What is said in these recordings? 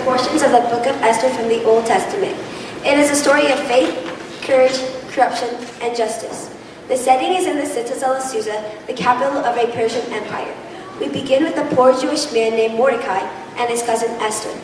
portions of the book of Esther from the Old Testament. It is a story of faith, courage, corruption, and justice. The setting is in the citadel of Susa, the capital of a Persian empire. We begin with a poor Jewish man named Mordecai and his cousin Esther.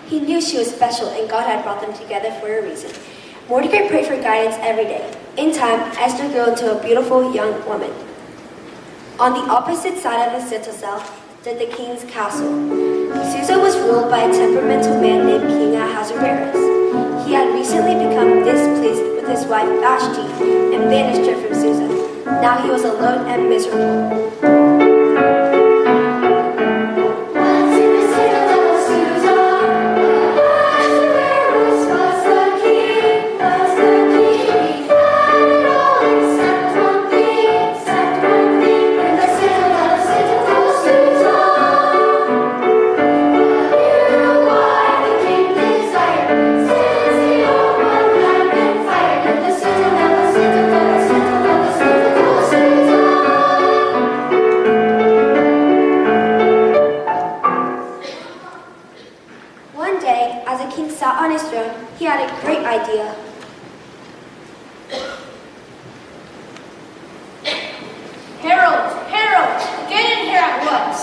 He knew she was special and God had brought them together for a reason. Mordecai prayed for guidance every day. In time, Esther grew into a beautiful young woman. On the opposite side of the citadel stood the king's castle. Susa was ruled by a temperamental man named King Ahasuerus. He had recently become displeased with his wife Vashti and banished her from Susa. Now he was alone and miserable. He had a great idea. Herald, get in here at once.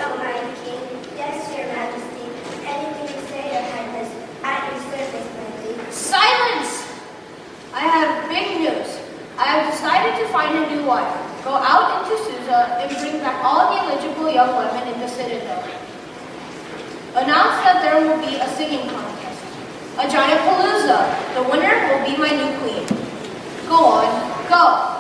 Oh, my king. Yes, your majesty. Anything you say, your highness, at your service, my lady. Silence! I have big news. I have decided to find a new wife. Go out into Susa and bring back all the eligible young women in the citadel. Announce that there will be a singing contest, a giant palooza. The winner will be my new queen. Go on, go.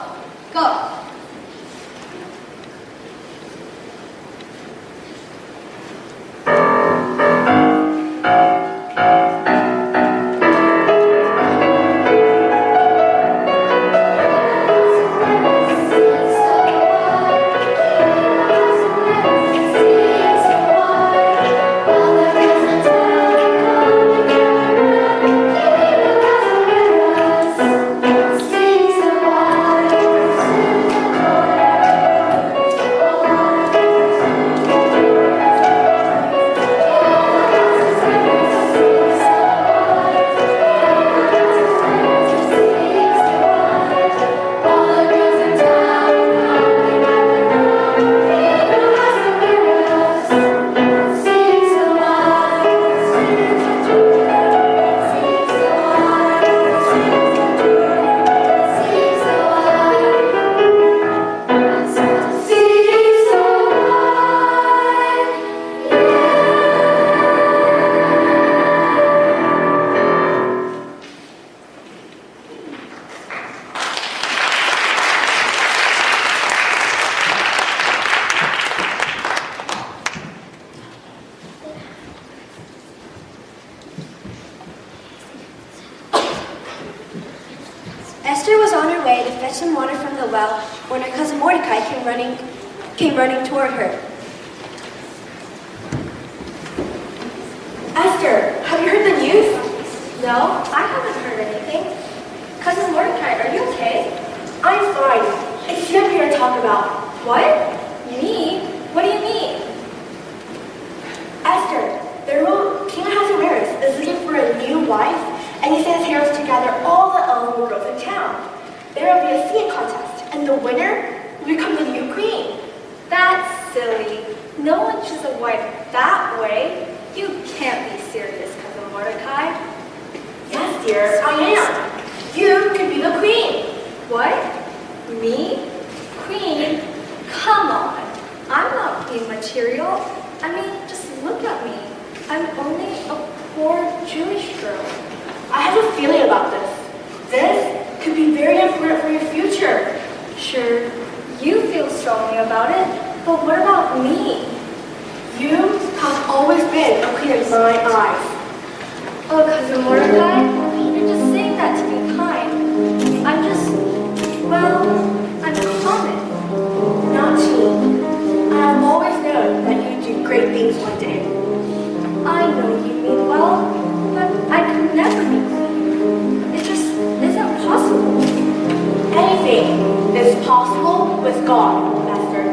Esther was on her way to fetch some water from the well when her cousin Mordecai came running toward her. Esther, have you heard the news? No, I haven't heard anything. Cousin Mordecai, are you okay? I'm fine. It's you I'm here to talk about. What? Me? What do you mean? Esther, King Ahasuerus is looking for a new wife, and he sends heralds to gather all the eligible girls in town. There will be a singing contest, and the winner will become the new queen. That's silly. No one chooses a wife that way. You can't be serious, Cousin Mordecai. Yes, dear, I am. You could be the queen. What? Me? Queen? Come on. I'm not queen material. I mean, just look at me. I'm only a poor Jewish girl. I have a feeling about this. This could be very important for your future. Sure, you feel strongly about it, but what about me? You have always been a queen in my eyes. Oh, Cousin Mordecai, you're just saying that to be kind. I'm just, well, I'm common. Not you. I have always known that you'd do great things one day. I know you mean well, but I could never be queen. It just isn't possible. Anything is possible with God, Master.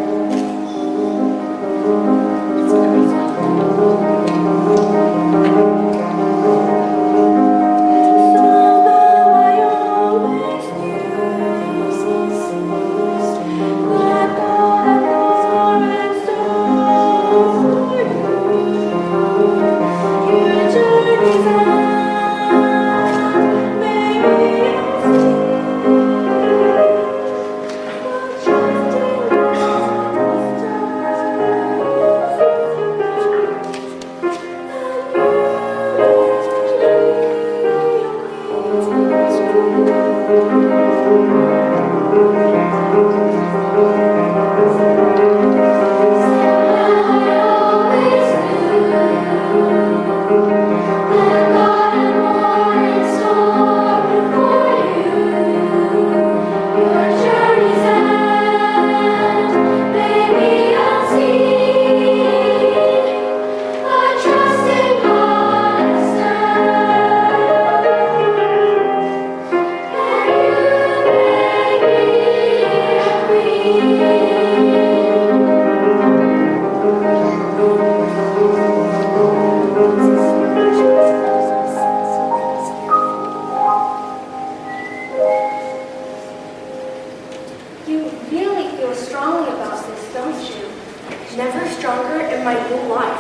Never stronger in my whole life.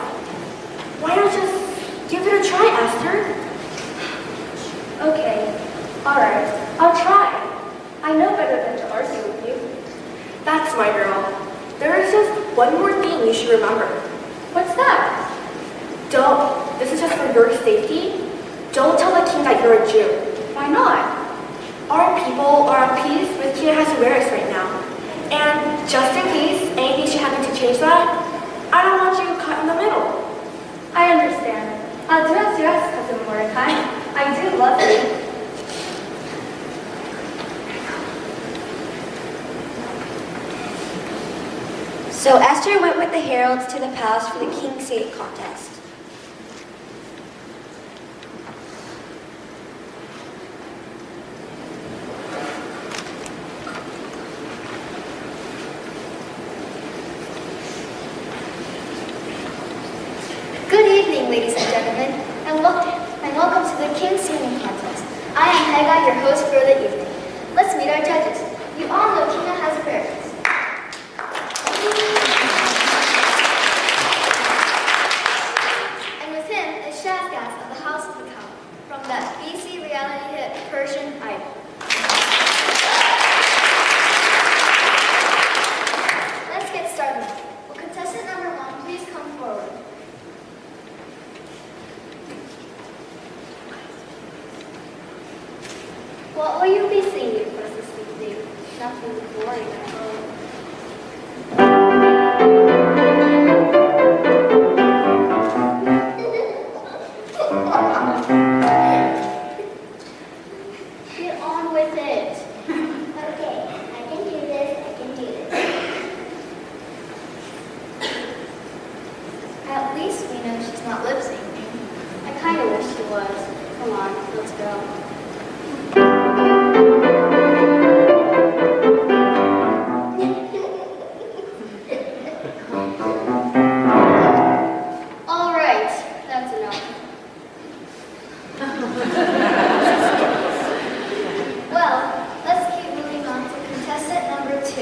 Why not just give it a try, Esther? Okay, alright, I'll try. I know better than to argue with you. That's my girl. There is just one more thing you should remember. What's that? Don't, this is just for your safety, don't tell the king that you're a Jew. Why not? Our people are at peace with King Ahasuerus right now. And just in case anything should happen to change that, I don't want you caught in the middle. I understand. I'll do as you ask, Cousin Mordecai. I do love you. So Esther went with the heralds to the palace for the king's singing contest. Good evening, ladies and gentlemen, and welcome to the King's Singing Contest. I am Haggai, your host for the evening. Let's meet our judges. You all know King Ahasuerus. And with him is Shazgaz of the House of the Cow, from that BC reality hit Persian Idol. Let's get started. Will contestant number 1 please come forward? What will you be singing for us this evening? Nothing boring, I hope. Get on with it. Okay, I can do this, I can do this. At least we know she's not lip syncing. I kind of wish she was. Come on, let's go. All right, that's enough. Well, let's keep moving on to contestant number 2.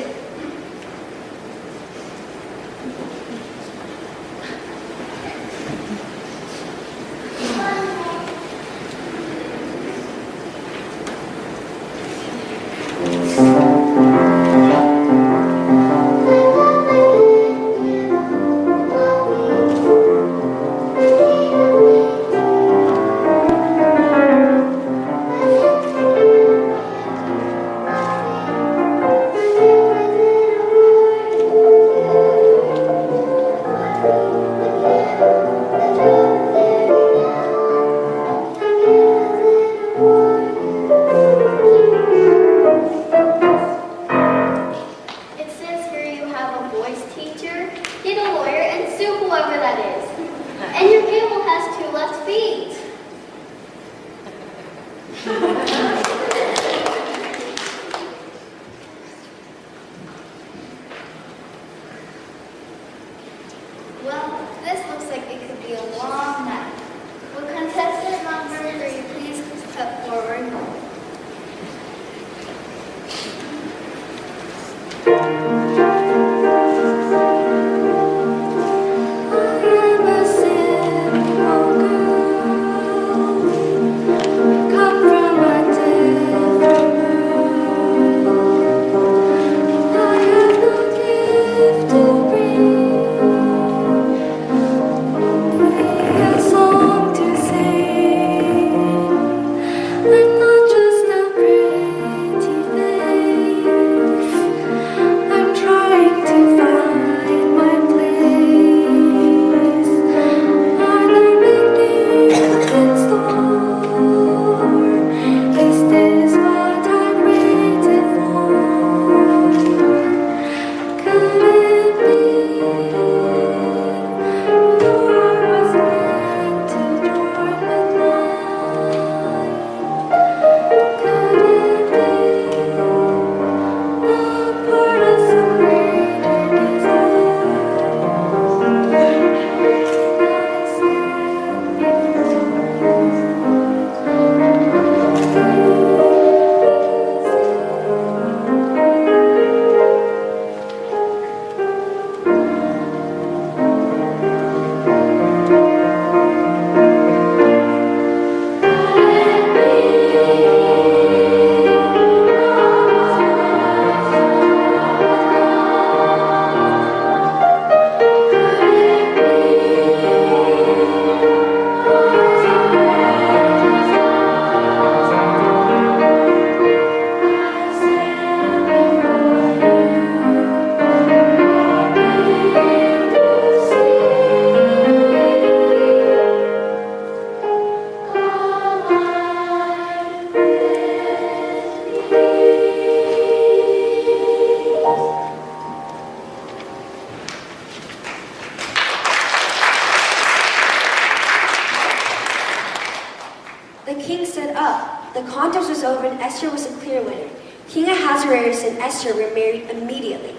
whoever that is. And your camel has 2 left feet. Well, this looks like it could be a long night. Will contestant numbers, are you please step forward? The king stood up. The contest was over and Esther was a clear winner. King Ahasuerus and Esther were married immediately.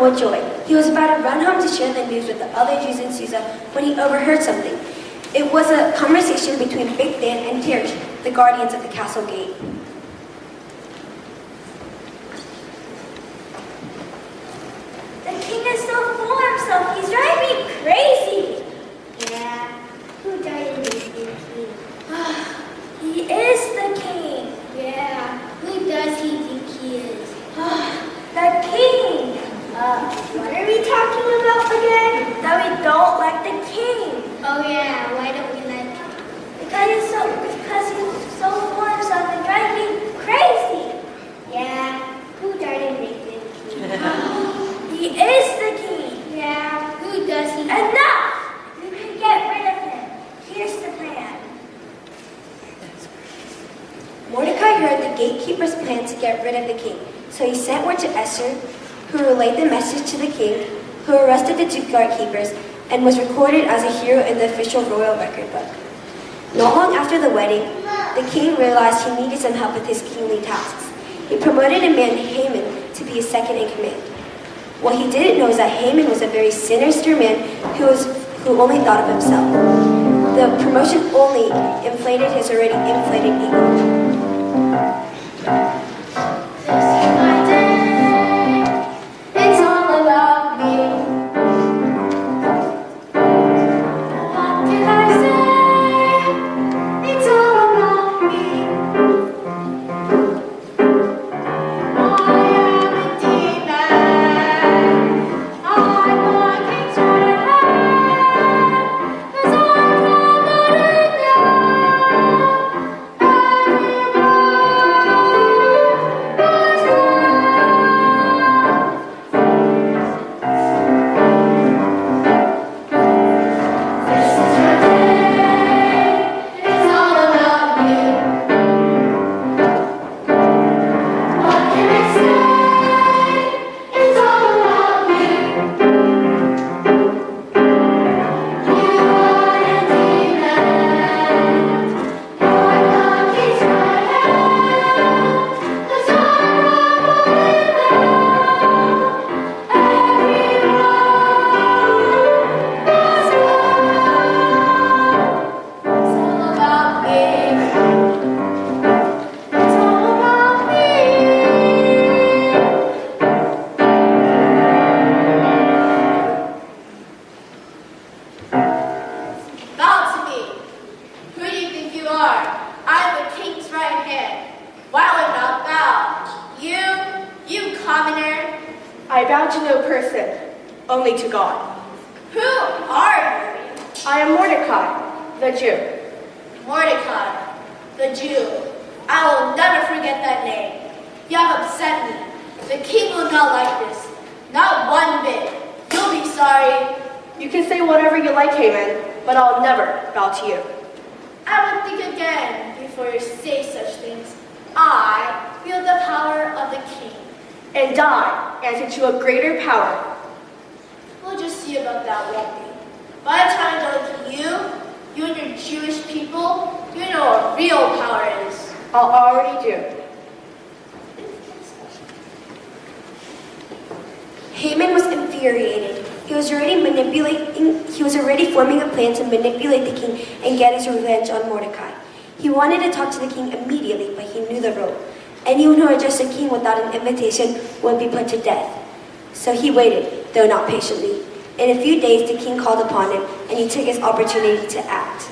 With joy. He was about to run home to share the news with the other Jews in Susa when he overheard something. It was a conversation between Big Dan and Tirch, the guardians of the castle gate. The king is so full of himself, he's driving me crazy. Yeah, who died in this king? He is the king. Yeah, who does he think he is? The king. What are we talking about again? That we don't like the king. Oh yeah, why don't we like him? Because he's so full of himself and driving me crazy. Yeah, who died and made the king? He is the king. Yeah, who does he? Enough! You can get rid of him. Here's the plan. Mordecai heard the gatekeeper's plan to get rid of the king, so he sent word to Esther, who relayed the message to the king, who arrested the 2 guard-keepers, and was recorded as a hero in the official royal record book. Not long after the wedding, the king realized he needed some help with his kingly tasks. He promoted a man, Haman, to be his second in command. What he didn't know is that Haman was a very sinister man who only thought of himself. The promotion only inflated his already inflated ego. This is my day. It's all about me. What can I say? It's all about me. I am a demon. I'm a king's right hand. 'Cause I'm promoted now. This is your day. It's all about you. What can I say? It's all about you. You are a demon. You're the king's right hand. 'Cause I'm promoted now. It's all about me. It's all about me. Bow to me. Who do you think you are? I'm the king's right hand. Why would not bow? You commoner. I bow to no person, only to God. Who are you? I am Mordecai, the Jew. Mordecai, the Jew. I will never forget that name. You have upset me. The king will not like this. Not one bit. You'll be sorry. You can say whatever you like, Haman, but I'll never bow to you. I would think again before you say such things. I wield the power of the king. And I answer to a greater power. We'll just see about that, won't we? By the time I go to you and your Jewish people, you know what real power is. I'll already do. Haman was infuriated. He was already forming a plan to manipulate the king and get his revenge on Mordecai. He wanted to talk to the king immediately, but he knew the rule. Anyone who addressed the king without an invitation would be put to death. So he waited, though not patiently. In a few days, the king called upon him, and he took his opportunity to act.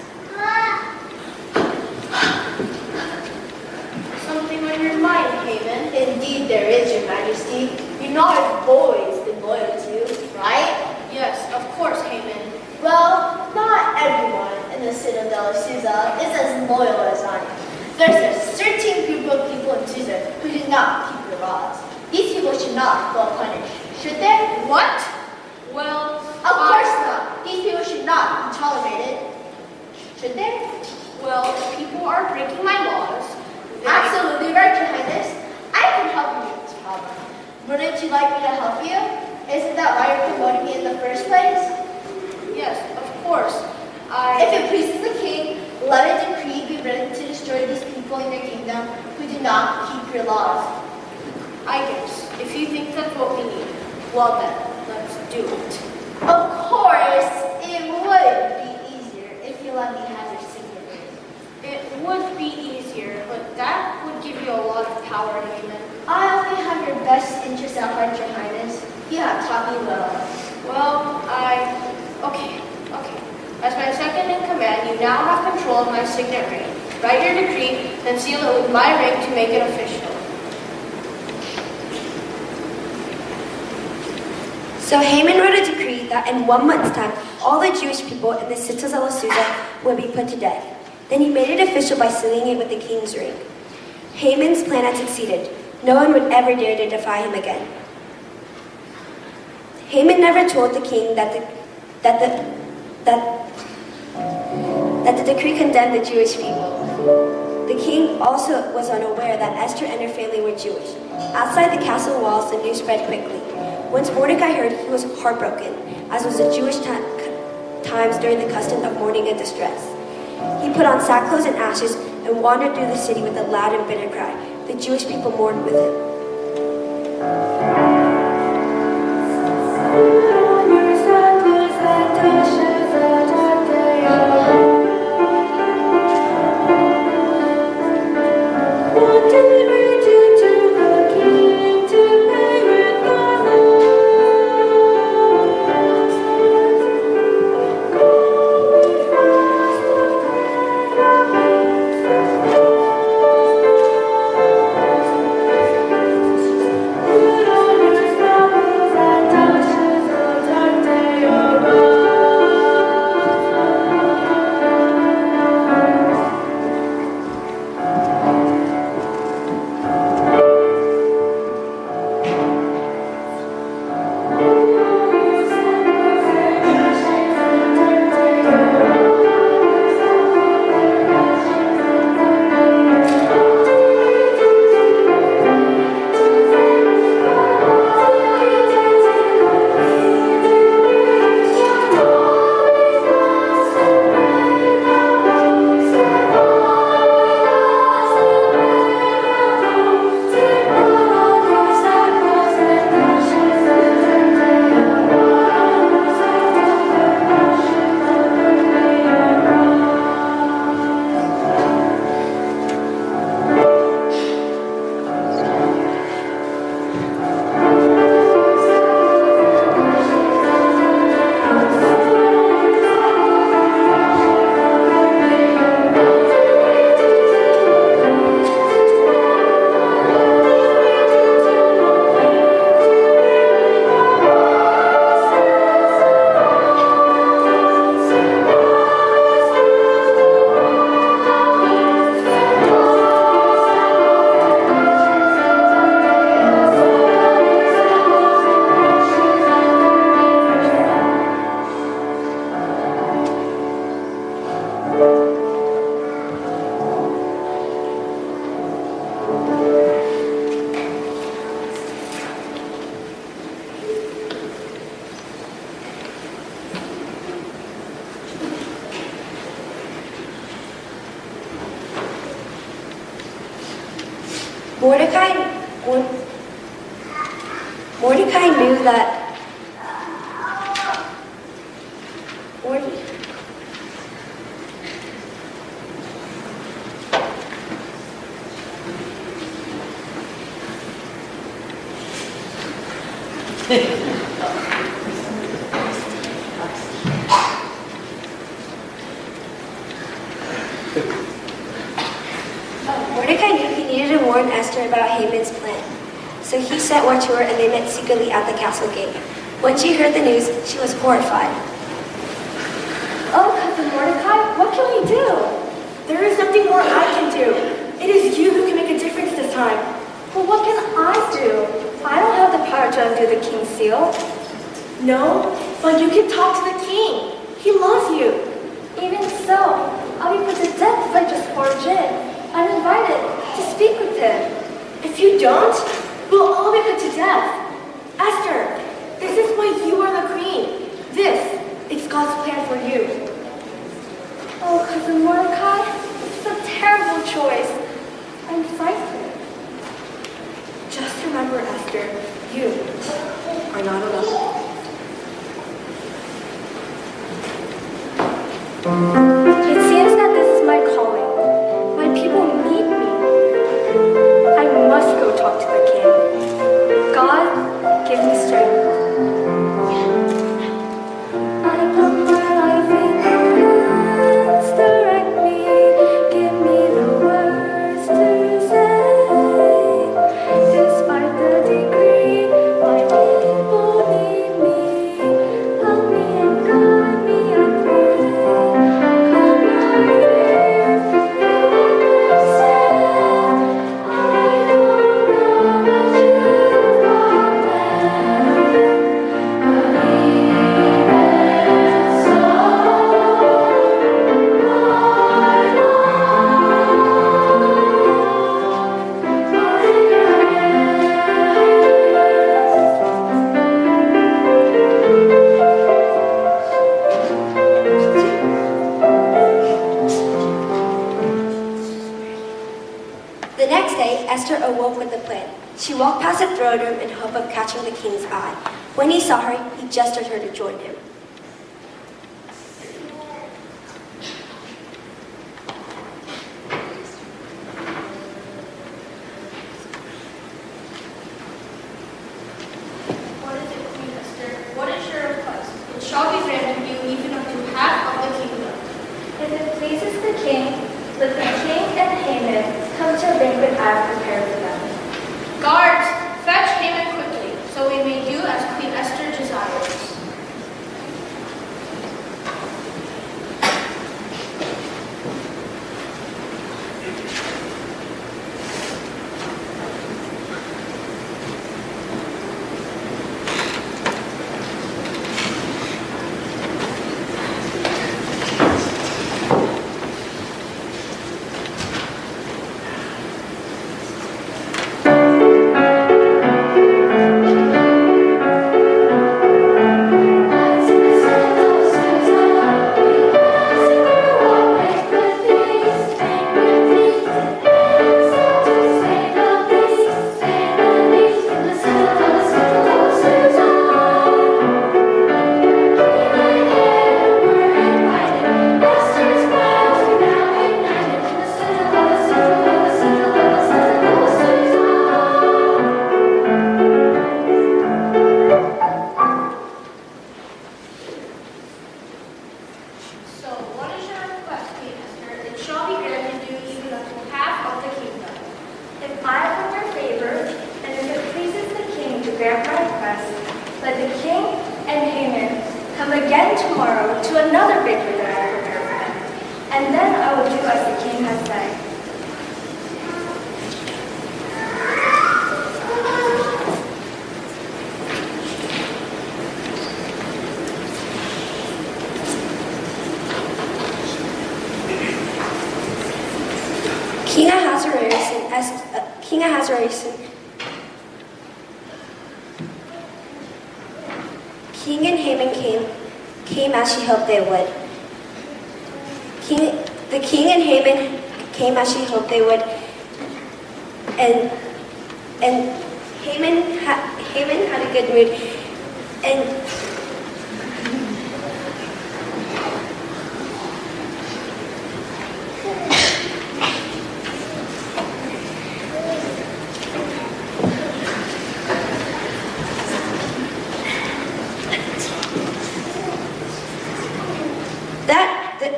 Something on your mind, Haman. Indeed there is, your majesty. You know I've always been loyal to you, right? Yes, of course, Haman. Well, not everyone in the citadel of Susa is as loyal as I am. There's a certain group of people in Susa who do not keep the laws. These people should not go punished, should they? What? Well, of course not. These people should not be tolerated, should they? Well, if people are breaking my laws, absolutely right, Your Highness. I can help you with this problem. Wouldn't you like me to help you? Isn't that why you're promoting me in the first place? Yes, of course. If it pleases the king, let a decree be written to destroy these people in your kingdom who do not keep your laws. I guess, if you think that's what we need, well then, let's do it. Of course, it would be easier if you let me have your signature. It would be easier, but that would give you a lot of power, Haman. I only have your best interests at heart, Your Highness. You have taught me well. Well, Okay. As my second in command, you now have control of my signet ring. Write your decree, then seal it with my ring to make it official. So Haman wrote a decree that in 1 month's time, all the Jewish people in the citadel of Susa would be put to death. Then he made it official by sealing it with the king's ring. Haman's plan had succeeded. No one would ever dare to defy him again. Haman never told the king that the decree condemned the Jewish people. The king also was unaware that Esther and her family were Jewish. Outside the castle walls, the news spread quickly. Once Mordecai heard, he was heartbroken, as was the Jewish times during the custom of mourning and distress. He put on sackcloth and ashes and wandered through the city with a loud and bitter cry. The Jewish people mourned with him. Mordecai knew that Mordecai knew he needed to warn Esther about Haman's plan. So he sent word to her and they met secretly at the castle gate. When she heard the news, she was horrified. Oh, Cousin Mordecai, what can we do? There is nothing more I can do. It is you who can make a difference this time. Well, what can I do? I don't have the power to undo the king's seal. No, but you can talk to the king. He loves you. Even so, I'll be put to death if I just barge in, uninvited, to speak with him. If you don't, we'll all be put to death. Esther, this is why you are the queen. This is God's plan for you. Oh, Cousin Mordecai, it's a terrible choice. I'm frightened. Just remember, Esther, you are not alone. It seems that this is my calling. My people need me. I must go talk to the king. God, give me strength. I put my life in your hands, direct me, give me the words to say. Despite the degree, my people need me. Help me and guide me, I pray. Come my ear, you understand. I don't know what you've got planned. The next day, Esther awoke with a plan. She walked past the throne room in hope of catching the king's eye. When he saw her, he gestured her to join him. What is it, Queen Esther? What is your request? It shall be granted you even up to half of the kingdom. If it pleases the king, let the king and Haman come to a banquet I have prepared for them. Guards, fetch Haman quickly, so we may do as Queen Esther desires. So, what is your request, Queen Esther? It shall be granted you even up to half of the kingdom. If I win your favor, and if it pleases the king to grant my request, let the king and Haman come again tomorrow to another banquet that I have prepared for them. And then I will do as the king has said. King and Haman came as she hoped they would. The king and Haman came as she hoped they would, and And Haman had a good mood, and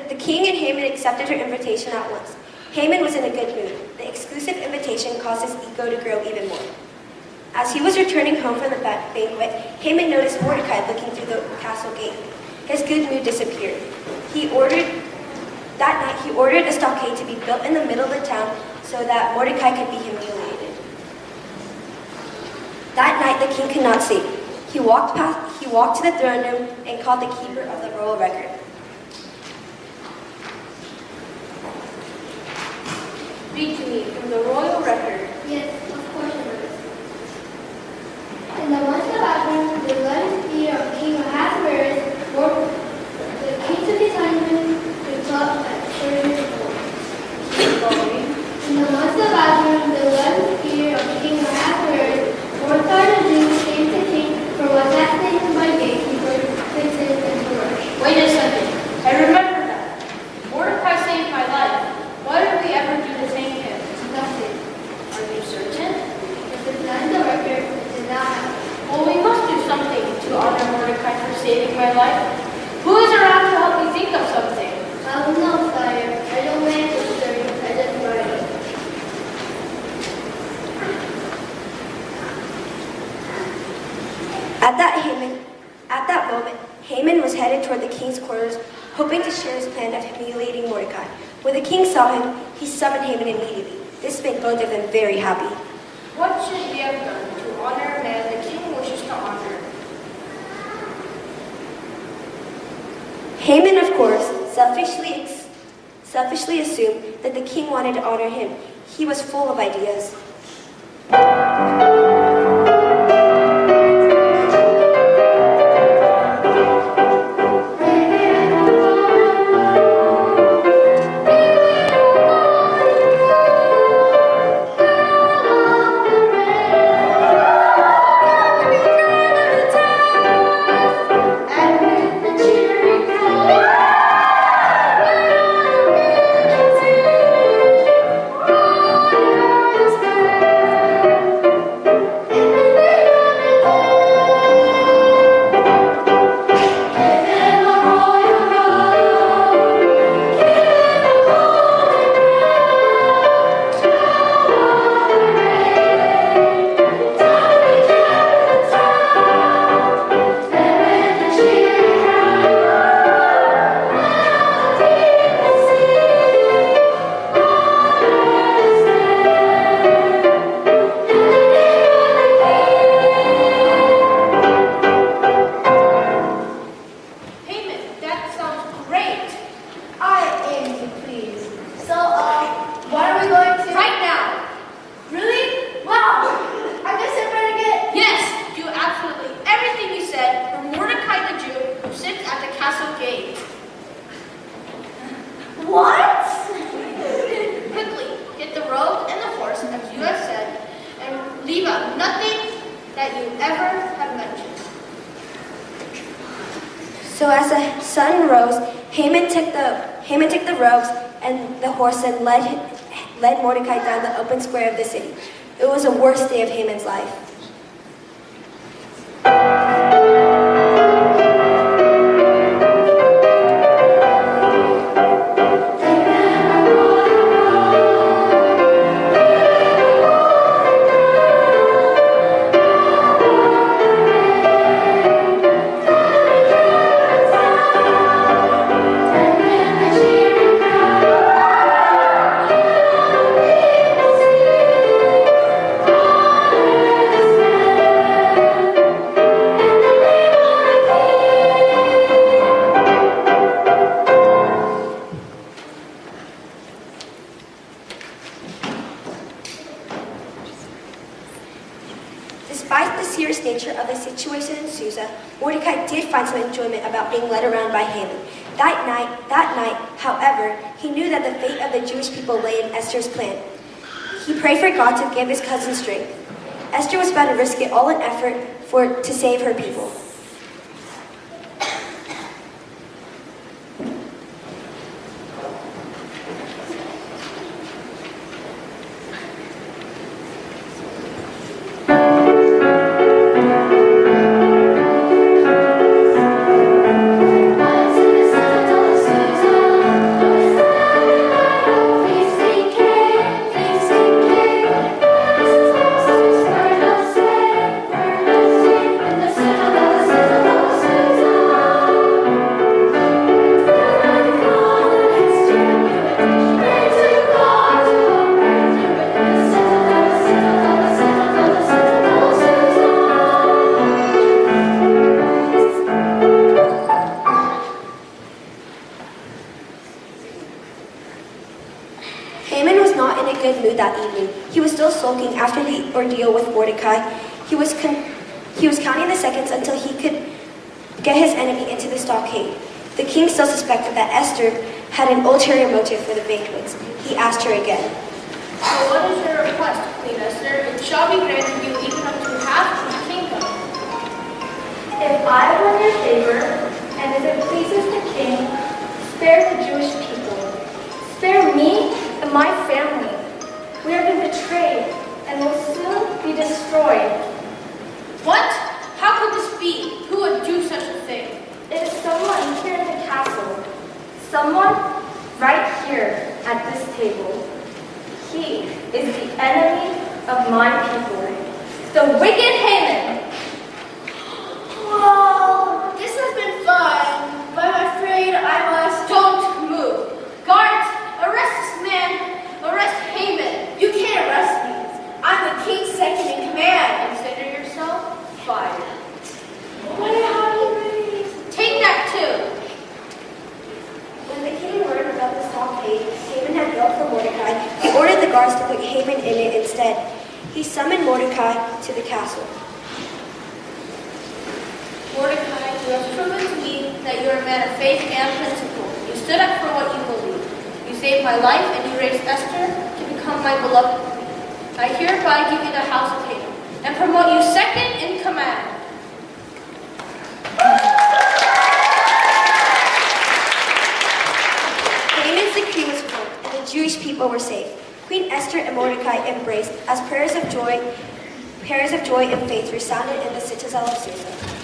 the king and Haman accepted her invitation at once. Haman was in a good mood. The exclusive invitation caused his ego to grow even more. As he was returning home from the banquet, Haman noticed Mordecai looking through the castle gate. His good mood disappeared. That night he ordered a stockade to be built in the middle of the town so that Mordecai could be humiliated. That night the king could not sleep. He walked to the throne room and called the keeper of the royal record. Read to me from the royal record. Yes, of course it is. In the month of Advent, the 11th year of King Ahasuerus, the king took his honeymoon to a club at 30 years old. In the month of Advent, the 11th year of King Ahasuerus, Mordecai the Jew came to king for what assassinated by gatekeepers, princes, and rulers. Wait a second. I remember that. Mordecai saved my life. Why did we ever do the same to him? Nothing. Are you certain? If it's not in the record, it did not happen. Well, we must do something to honor Mordecai for saving my life. Who is around to help me think of something? I don't know, sire. I don't make history. I just write it. At that moment, Haman was headed toward the king's quarters, hoping to share his plan of humiliating Mordecai. When the king saw him, he summoned Haman immediately. This made both of them very happy. What should we have done to honor a man the king wishes to honor? Haman, of course, selfishly assumed that the king wanted to honor him. He was full of ideas. So as the sun rose, Haman took the robes and the horse and led Mordecai down the open square of the city. It was the worst day of Haman's life. Despite the serious nature of the situation in Susa, Mordecai did find some enjoyment about being led around by Haman. That night, however, he knew that the fate of the Jewish people lay in Esther's plan. He prayed for God to give his cousin strength. Esther was about to risk it all in effort to save her people. Haman was not in a good mood that evening. He was still sulking after the ordeal with Mordecai. He was counting the seconds until he could get his enemy into the stockade. The king still suspected that Esther had an ulterior motive for the banquets. He asked her again. So what is your request, Queen Esther? It shall be granted you even up to half of the kingdom. If I win your favor, and if it pleases the king, spare the Jewish people. Spare me and my family. We have been betrayed and will soon be destroyed. What? How could this be? Who would do such a thing? It is someone here in the castle. Someone right here at this table. He is the enemy of my people. The wicked Haman. Well, this has been fun, but I'm afraid I must. Don't move. Guards, arrest this man. Arrest Haman. You can't arrest me. I'm the king's second in command. Consider yourself fired. What have you made? Take that too. When the king learned about the stockade Haman had built for Mordecai, he ordered the guards to put Haman in it instead. He summoned Mordecai to the castle. Mordecai, you have proven to me that you are a man of faith and principle. You stood up for what you believe. You saved my life and you raised Esther to become my beloved queen. I hereby give you the house of Haman and promote you second in command. Haman's decree was revoked, and the Jewish people were saved. Queen Esther and Mordecai embraced as prayers of joy and faith resounded in the citadel of Susa.